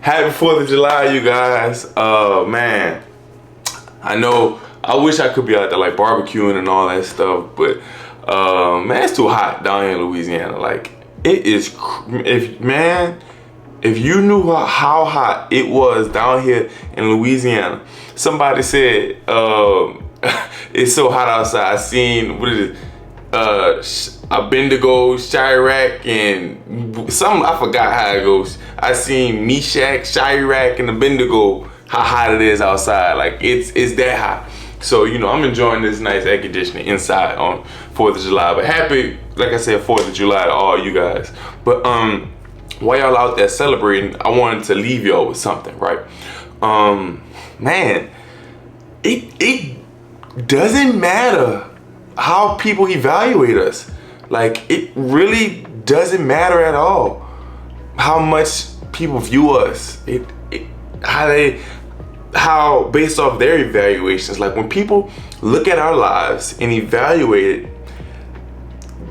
Happy 4th of July, you guys. Man, I wish I could be out there like barbecuing and all that stuff, but man, it's too hot down here in Louisiana. Like, it is, if you knew how hot it was down here in Louisiana. Somebody said, it's so hot outside. I seen, what is it? A Bendigo, Chirac, and some, I forgot how it goes. I seen Meshach, Chirac, and the Bendigo, how hot it is outside. Like, it's that hot. So, you know, I'm enjoying this nice air conditioning inside on 4th of July. But happy, like I said, 4th of July to all you guys. But while y'all out there celebrating, I wanted to leave y'all with something, right? Man, it doesn't matter how people evaluate us. Like, it really doesn't matter at all how much people view us. How based off their evaluations. Like, when people look at our lives and evaluate it,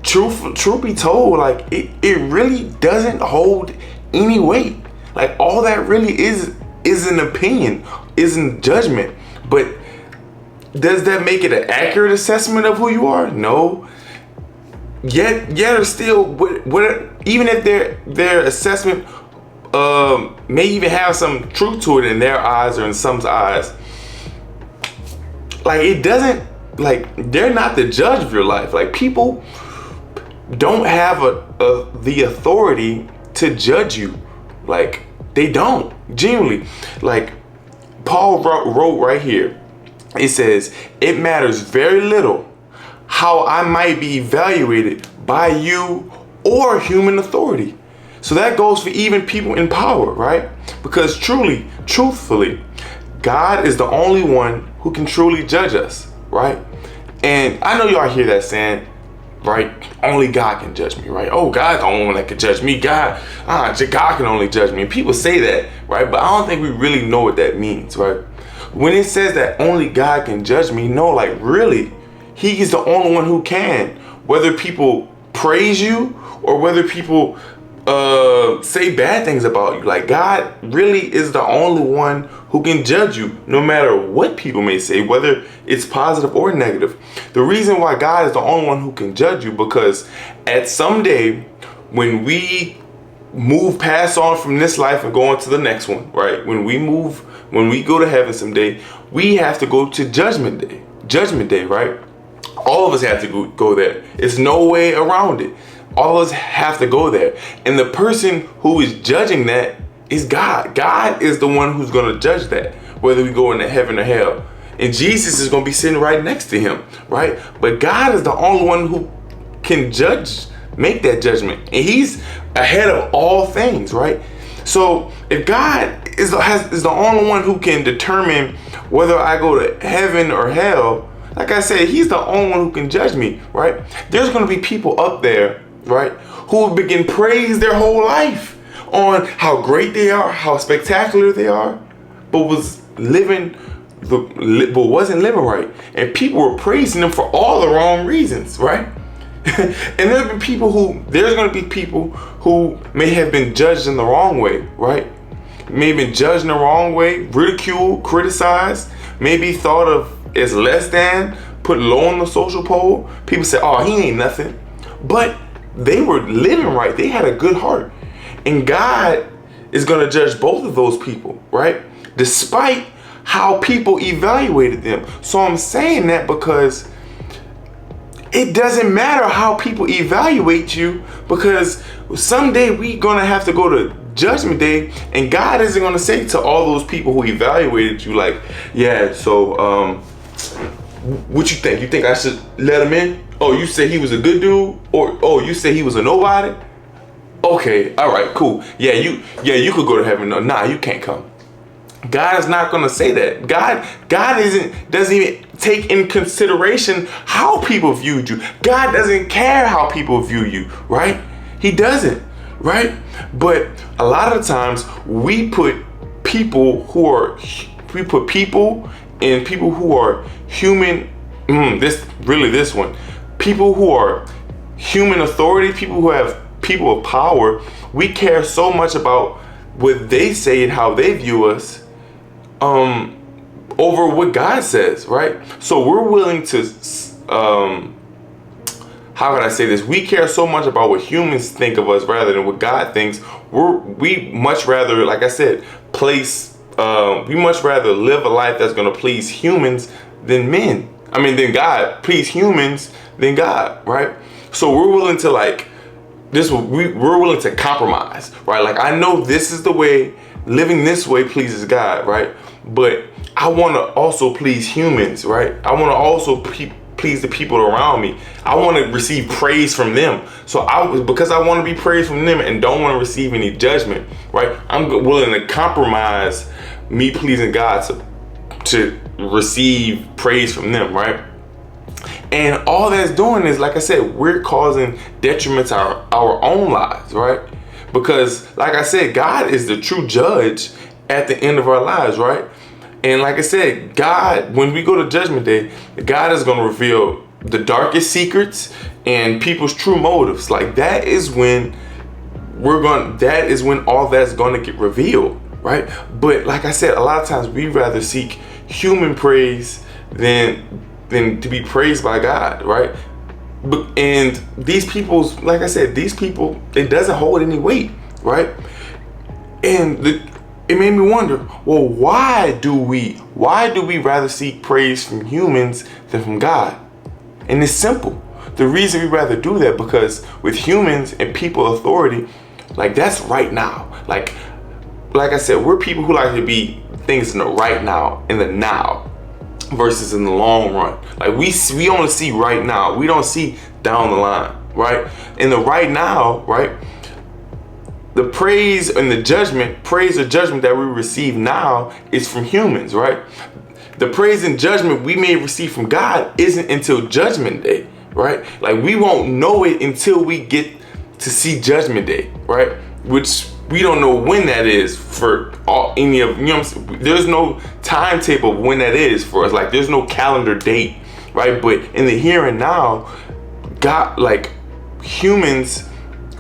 truth be told, like, it really doesn't hold any weight. Like, all that really is an opinion, isn't judgment. But does that make it an accurate assessment of who you are? No. Yet or still, even if their assessment may even have some truth to it in their eyes or in some's eyes, like, it doesn't, like, they're not the judge of your life. Like, people don't have the authority to judge you. Like, they don't, genuinely. Like, Paul wrote right here, it says, it matters very little how I might be evaluated by you or human authority. So that goes for even people in power, right? Because truthfully, God is the only one who can truly judge us, right? And I know y'all hear that saying, right? Only God can judge me, right? Oh, God's the only one that can judge me. God can only judge me. And people say that, right? But I don't think we really know what that means, right? When it says that only God can judge me, no, like, really, He is the only one who can. Whether people praise you or whether people say bad things about you, like, God really is the only one who can judge you, no matter what people may say, whether it's positive or negative. The reason why God is the only one who can judge you, because at some day when we move past on from this life and go on to the next one, right? When we go to heaven someday, we have to go to judgment day, right? All of us have to go there. There's no way around it. All of us have to go there. And the person who is judging that is God. God is the one who's going to judge that, whether we go into heaven or hell. And Jesus is going to be sitting right next to him, right? But God is the only one who can make that judgment. And he's ahead of all things, right? So if God is the only one who can determine whether I go to heaven or hell, like I said, he's the only one who can judge me, right? There's going to be people up there, right, who will begin praise their whole life on how great they are, how spectacular they are, but wasn't living right. And people were praising them for all the wrong reasons, right? And there's going to be people who may have been judged in the wrong way, right? May have been judged in the wrong way, ridiculed, criticized, maybe thought of as less than, put low on the social pole. People say, oh, he ain't nothing. But they were living right. They had a good heart. And God is going to judge both of those people, right? Despite how people evaluated them. So I'm saying that because it doesn't matter how people evaluate you, because someday we're going to have to go to judgment day, and God isn't going to say to all those people who evaluated you, like, yeah, so what you think? You think I should let him in? Oh, you say he was a good dude? Or, oh, you say he was a nobody? Okay, all right, cool. Yeah, you could go to heaven. No, nah, you can't come. God is not going to say that. God doesn't even take in consideration how people viewed you. God doesn't care how people view you, right? He doesn't, right? But a lot of the times we put people who are human. People who are human authority, people of power. We care so much about what they say and how they view us over what God says, right? So we're willing to, how can I say this? We care so much about what humans think of us rather than what God thinks. We much rather, like I said, we much rather live a life that's going to please humans than than God. Please humans than God, right? So we're willing to we're willing to compromise, right? Like, I know this is the way, living this way pleases God, right? But I want to also please humans, right? I want to also please the people around me. I want to receive praise from them. So because I want to be praised from them and don't want to receive any judgment, right? I'm willing to compromise me pleasing God to receive praise from them, right? And all that's doing is, like I said, we're causing detriment to our own lives, right? Because, like I said, God is the true judge at the end of our lives, right? And like I said, God, when we go to Judgment Day, God is going to reveal the darkest secrets and people's true motives. Like, that is when all that's going to get revealed, right? But like I said, a lot of times we rather seek human praise than to be praised by God, right? And these people's, like I said, these people, it doesn't hold any weight, right? And it made me wonder, well, why do we rather seek praise from humans than from God? And it's simple. The reason we rather do that, because with humans and people authority, like, that's right now. Like I said, we're people who like to be things in the right now, in the now, versus in the long run. Like, we only see right now. We don't see down the line, right? In the right now, right? The praise and the judgment that we receive now is from humans, right? The praise and judgment we may receive from God isn't until Judgment Day, right? Like, we won't know it until we get to see Judgment Day, right? Which we don't know when that is for any of, you know what I'm saying? There's no timetable of when that is for us. Like, there's no calendar date, right? But in the here and now, God, like, humans,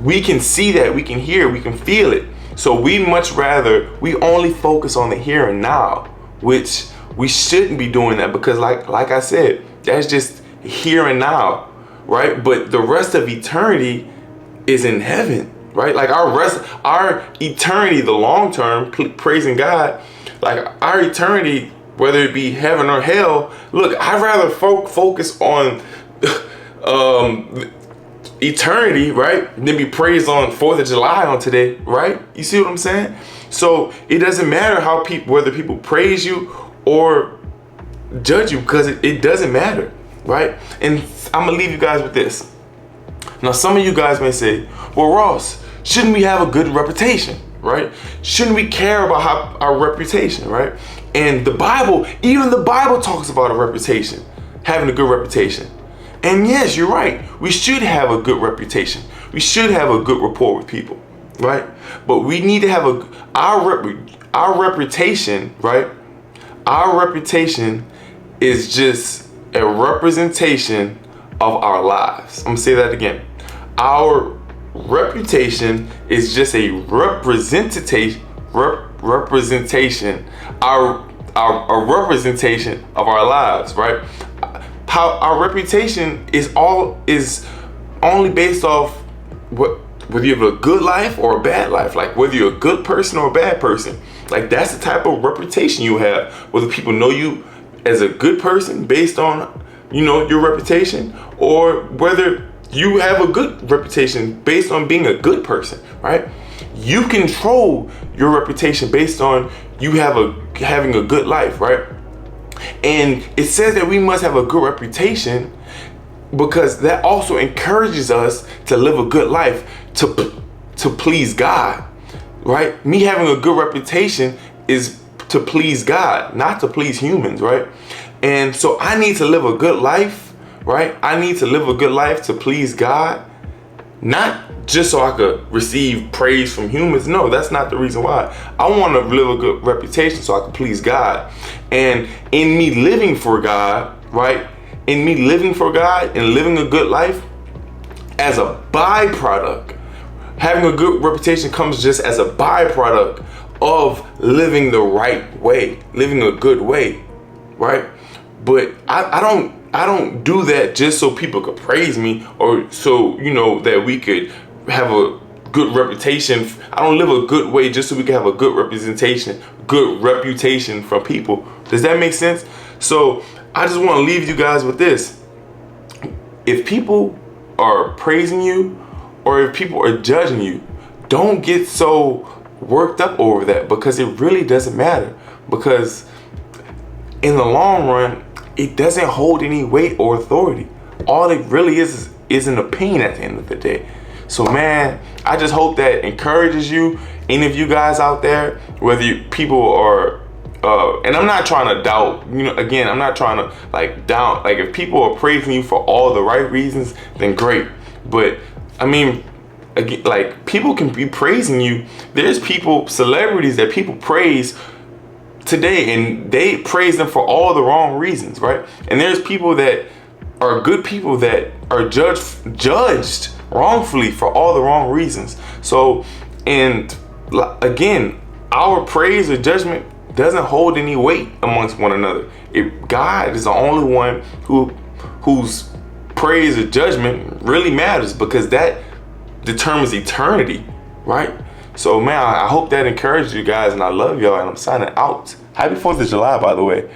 we can see that, we can hear, we can feel it. So we only focus on the here and now, which we shouldn't be doing that, because like I said, that's just here and now, right? But the rest of eternity is in heaven, right? Like, our eternity, the long term, praising God, like our eternity, whether it be heaven or hell, look, I'd rather focus on eternity, right, than be praised on 4th of July on today, right? You see what I'm saying? So it doesn't matter whether people praise you or judge you, because it doesn't matter, right? And I'm gonna leave you guys with this. Now, some of you guys may say, well, Ross, shouldn't we have a good reputation, right? Shouldn't we care about our reputation, right? And even the Bible talks about a reputation, having a good reputation. And yes, you're right. We should have a good reputation. We should have a good rapport with people, right? But we need to have our reputation, right? Our reputation is just a representation of our lives. I'm gonna say that again. Our reputation is just a representation, a representation of our lives, right? How our reputation is only based off whether you have a good life or a bad life, like whether you're a good person or a bad person. Like, that's the type of reputation you have, whether people know you as a good person based on, your reputation, or whether you have a good reputation based on being a good person, right? You control your reputation based on you having a good life, right? And it says that we must have a good reputation because that also encourages us to live a good life to please God, right? Me having a good reputation is to please God, not to please humans, right? And so I need to live a good life, right? I need to live a good life to please God, not just so I could receive praise from humans. No, that's not the reason why. I want to live a good reputation so I can please God. And in me living for God, right? In me living for God and living a good life, as a byproduct, Having a good reputation comes just as a byproduct of living the right way, living a good way, right? But I don't do that just so people could praise me, or so, you know, that we could have a good reputation. I don't live a good way just so we can have a good reputation from people. Does that make sense? So I just want to leave you guys with this. If people are praising you, or if people are judging you, don't get so worked up over that, because it really doesn't matter. Because in the long run, it doesn't hold any weight or authority. All it really is an opinion at the end of the day. So man, I just hope that encourages you. Any of you guys out there, whether people are, and I'm not trying to doubt, you know, again, I'm not trying to like doubt, like if people are praising you for all the right reasons, then great. But I mean, again, like people can be praising you. There's celebrities that people praise today, and they praise them for all the wrong reasons, right? And there's people that are good people that are judged wrongfully for all the wrong reasons. So, and again, our praise or judgment doesn't hold any weight amongst one another. God is the only one whose praise or judgment really matters, because that determines eternity, right? So man, I hope that encourages you guys, and I love y'all, and I'm signing out. Happy 4th of July, by the way.